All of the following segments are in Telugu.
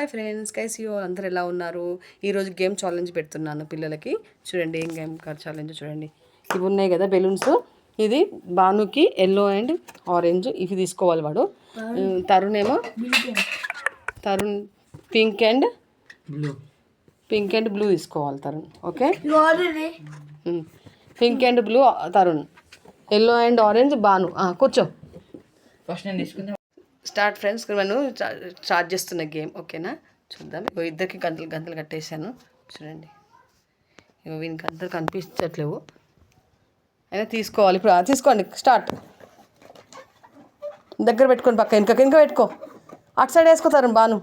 హాయ్ ఫ్రెండ్స్, కైసి హో అందరు ఎలా ఉన్నారు? ఈరోజు గేమ్ ఛాలెంజ్ పెడుతున్నాను పిల్లలకి. చూడండి ఏం గేమ్ ఛాలెంజ్ చూడండి. ఇవి ఉన్నాయి కదా బెలూన్స్. ఇది బానుకి ఎల్లో అండ్ ఆరెంజ్ ఇవి తీసుకోవాలి వాడు. తరుణ్ ఏమో తరుణ్ పింక్ అండ్ బ్లూ తీసుకోవాలి Tarun. Okay, pink and blue Tarun, yellow and orange Banu. కూర్చో. ఫస్ట్ నేను తీసుకుంటా. స్టార్ట్ ఫ్రెండ్స్, మనం స్టార్ట్ చేస్తున్న గేమ్. ఓకేనా, చూద్దాం. ఇద్దరికి గంటలు కట్టేశాను. చూడండి, వీనికి గంటలు కనిపించట్లేవు, అయినా తీసుకోవాలి. ఇప్పుడు తీసుకోండి. స్టార్ట్. దగ్గర పెట్టుకొని పక్క వెనక పెట్టుకో. అటు సైడ్ వేసుకోతారు బాను.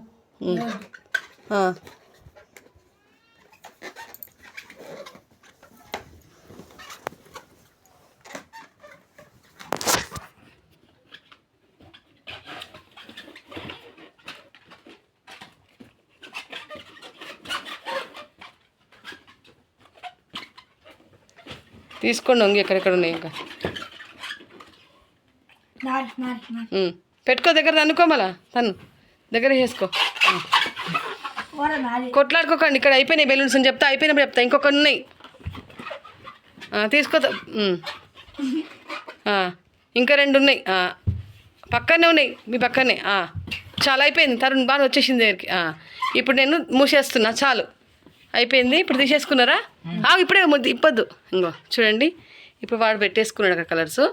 తీసుకోండి. వంగి ఎక్కడెక్కడ ఉన్నాయి ఇంకా పెట్టుకో. దగ్గర అనుకో, మళ్ళా తను దగ్గర చేసుకో. కొట్లాడుకోకండి. ఇక్కడ అయిపోయినాయి బెలూన్స్ అని చెప్తా. అయిపోయినప్పుడు చెప్తా. ఇంకొక ఉన్నాయి తీసుకో. ఇంకా 2 ఉన్నాయి పక్కనే ఉన్నాయి, మీ పక్కనే. చాలా అయిపోయింది. తరుణ్ బాగా వచ్చేసింది దగ్గరికి. ఇప్పుడు నేను మూసేస్తున్నా. చాలు, అయిపోయింది. ఇప్పుడు తీసేసుకున్నారా? ఇప్పుడే ఇప్పొద్దు. ఇంకో చూడండి, ఇప్పుడు వాడు పెట్టేసుకున్నాడు అక్కడ కలర్స్,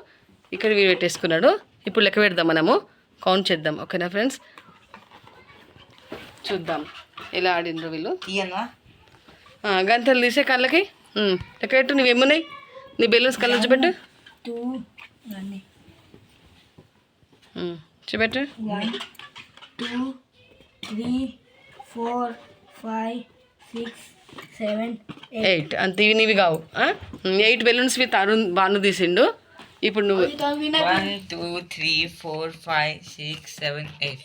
ఇక్కడ వీడు పెట్టేసుకున్నాడు. ఇప్పుడు లెక్క పెడదాం, మనము కౌంట్ చేద్దాం. ఓకేనా ఫ్రెండ్స్, చూద్దాం ఎలా ఆడిండ్రు వీళ్ళు. గంటలు తీసే కళ్ళకి లెక్క పెట్టు. నువ్వేమున్నాయి నీ బెలూన్స్ కలర్ చూపెట్టు. చూపెట్టు. 1 2 3 4 5 6 7 8. అంత ఇవి కావు. 8 బెలూన్స్ తరుణ్ బాను తీసిండు. ఇప్పుడు నువ్వు 1 2 3 4 5 6 7 8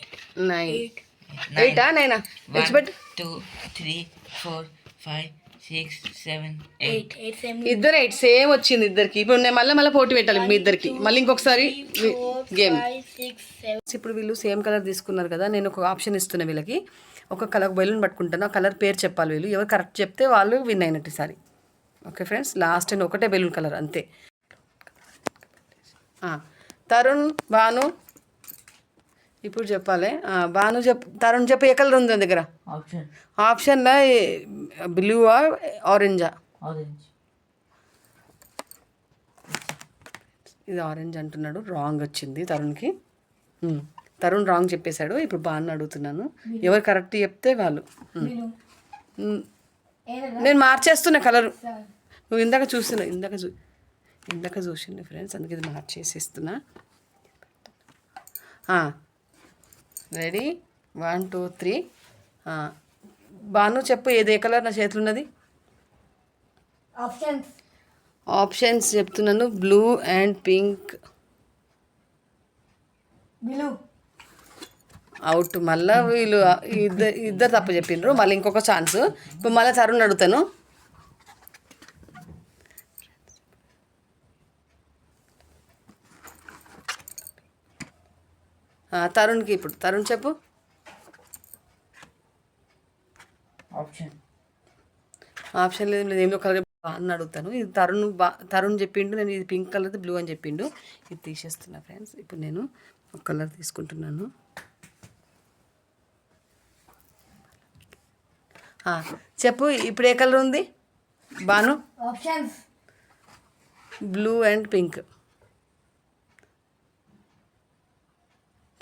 9 8 9 1 2 3 4 5 6 7 8 ఇద్దరు 8 సేమ్ వచ్చింది ఇద్దరికి. ఇప్పుడు నేను మళ్ళీ పోటీ పెట్టాలి మీ ఇద్దరికి. మళ్ళీ ఇంకొకసారి గేమ్. ఇప్పుడు వీళ్ళు సేమ్ కలర్ తీసుకున్నారు కదా, నేను ఒక ఆప్షన్ ఇస్తున్నా వీళ్ళకి. ఒక కలర్ బెలూన్ పట్టుకుంటాను, ఆ కలర్ పేరు చెప్పాలి వీళ్ళు. ఎవరు కరెక్ట్ చెప్తే వాళ్ళు విన్ అయినట్టు ఈసారి. ఓకే ఫ్రెండ్స్, లాస్ట్ అండ్ ఒకటే బెలూన్ కలర్ అంతే. తరుణ్ బాను ఇప్పుడు చెప్పాలి. బాను తరుణ్ చెప్పు, ఏ కలర్ ఉంది దగ్గర? ఆప్షన్లో బ్లూవా ఆరెంజా? ఇది ఆరెంజ్ అంటున్నాడు. రాంగ్ వచ్చింది తరుణ్కి. తరుణ్ రాంగ్ చెప్పేశాడు. ఇప్పుడు బాను అడుగుతున్నాను, ఎవరు కరెక్ట్ చెప్తే వాళ్ళు. నేను మార్చేస్తున్నా కలరు. నువ్వు ఇందాక చూసిండు ఫ్రెండ్స్, అందుకే ఇది మార్చేసిస్తున్నా. రెడీ? 1 2 3. బాను చెప్పు, ఏ కలర్ నా చేతులు ఉన్నది? ఆప్షన్స్ చెప్తున్నాను. Blue and pink. అవుట్. మళ్ళీ వీళ్ళు ఇద్దరు తప్పు చెప్పిండ్రు. మళ్ళీ ఇంకొక ఛాన్స్. ఇప్పుడు మళ్ళీ తరుణ్ అడుగుతాను. తరుణ్కి ఇప్పుడు తరుణ్ చెప్పు. ఆప్షన్ లేదు, ఏమో కలర్ అని అడుగుతాను. ఇది తరుణ్ చెప్పిండు, నేను ఇది పింక్ కలర్ బ్లూ అని చెప్పిండు. ఇది తీసేస్తున్నా ఫ్రెండ్స్. ఇప్పుడు నేను ఒక కలర్ తీసుకుంటున్నాను. చెప్పు, ఇప్పుడు ఏ కలర్ ఉంది బాను? Blue and pink.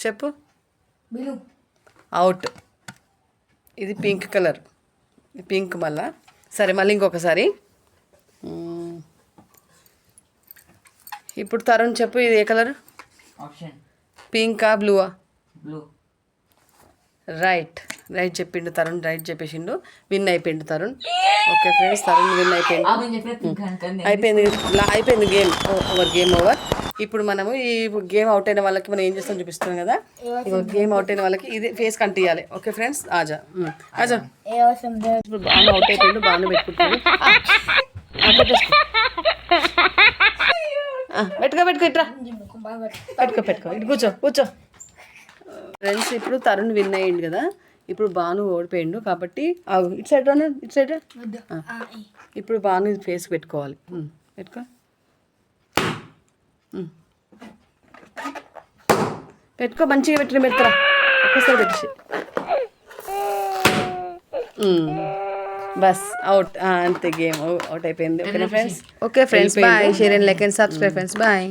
చెప్పు. అవుట్. ఇది పింక్ కలర్. పింక్. మళ్ళా సరే, మళ్ళీ ఇంకొకసారి. ఇప్పుడు తరుణ్ చెప్పు, ఇది ఏ కలర్? పింకా బ్లూవా? రైట్ చెప్పిండు తరుణ్. రైట్ చెప్పేసిండు. విన్ అయిపోయిండు Tarun. Okay friends, Tarun win అయిపోయింది గేమ్ ఓవర్. ఇప్పుడు మనము ఈ గేమ్ అవుట్ అయిన వాళ్ళకి మనం ఏం చేస్తాం చూపిస్తాం కదా. గేమ్ అవుట్ అయిన వాళ్ళకి ఇది ఫేస్ కంటియాలి. ఓకే ఫ్రెండ్స్, ఆజా. ఇప్పుడు బాగా అవుట్ అయిపోయిండు. బాగా పెట్టుకుంటాడు. పెట్టుకో ఇట్రా. పెట్టుకో ఇటు కూర్చో. ఫ్రెండ్స్, ఇప్పుడు తరుణ్ విన్ అయ్యిండు కదా. ఇప్పుడు భాను ఓడిపోయిండు కాబట్టి ఇటు సైడ్ రాను, ఇటు సైడ్ రా. వద్దు. ఇప్పుడు భాను ఫేస్ పెట్టుకోవాలి. పెట్టుకో. పెట్టుకో, మంచిగా పెడతారా ఒక్కసారి పెట్టేసి. Bus out. అంతే, గేమ్ అవుట్ అయిపోయింది. ఓకేనా friends? Okay friends, bye. Share and like and subscribe friends, bye.